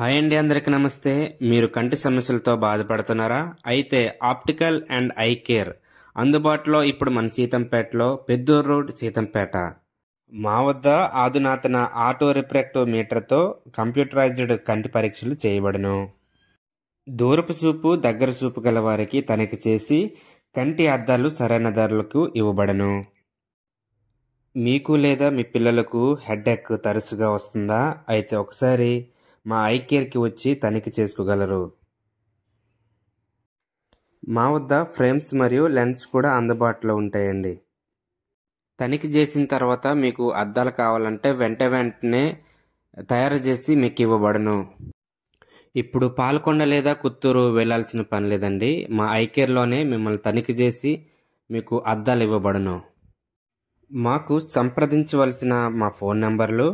Hi అండి, అందరికీ నమస్తే. మీరు కంటి సమస్యలతో బాధపడుతున్నారా? అయితే ఆప్టికల్ అండ్ ఐ కేర్ అందుబాటులో ఇప్పుడు మన సీతంపేటలో, పెద్దూరు రోడ్, సీతంపేట. మా వద్ద ఆధునాతన ఆటో రిఫ్రాక్టివ్ మీటర్తో కంప్యూటరైజ్డ్ కంటి పరీక్షలు చేయబడును. దూరపు చూపు, దగ్గర చూపు గల వారికి తనిఖీ చేసి కంటి అద్దాలు సరైన ధరలకు ఇవ్వబడును. మీకు లేదా మీ పిల్లలకు హెడేక్ తరచుగా వస్తుందా? అయితే ఒకసారి మా ఐ కేర్కి వచ్చి తనిఖీ చేసుకోగలరు. మా వద్ద ఫ్రేమ్స్ మరియు లెన్స్ కూడా అందుబాటులో ఉంటాయండి. తనిఖీ చేసిన తర్వాత మీకు అద్దాలు కావాలంటే వెంటనే తయారు చేసి మీకు ఇవ్వబడును. ఇప్పుడు పాల్కొండ లేదా కుత్తూరు వెళ్లాల్సిన పని లేదండి. మా ఐ కేర్లోనే మిమ్మల్ని తనిఖీ చేసి మీకు అద్దాలు ఇవ్వబడును. మాకు సంప్రదించవలసిన మా ఫోన్ నంబర్లు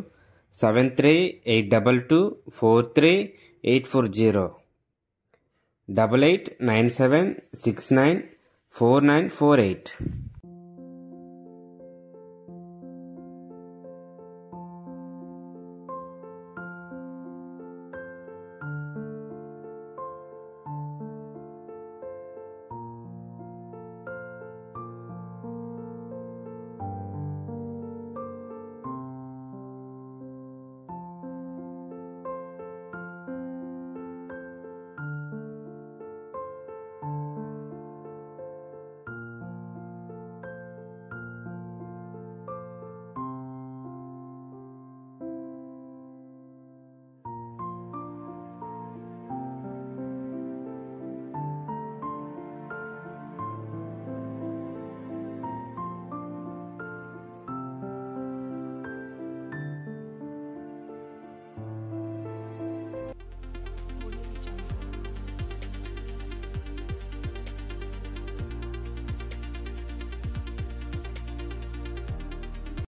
7382243840, 8897694948.